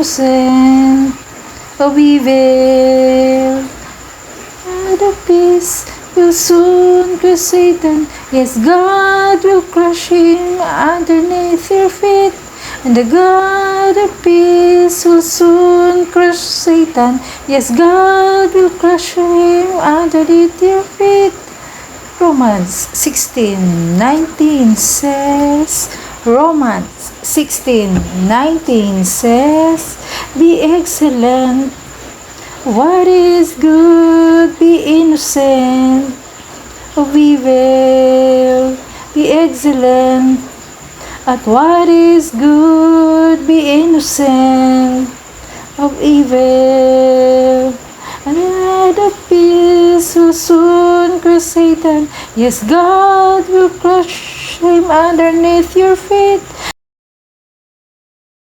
innocent of evil. And the peace will soon crush Satan. Yes, God will crush him underneath your feet. And the God of peace will soon crush Satan. Yes, God will crush him underneath your feet. Romans 16:19 says, Romans 16:19 says, be excellent, what is good, be innocent of evil, be excellent at what is good, be innocent of evil. And the peace will soon crush Satan. Yes, God will crush him underneath your feet.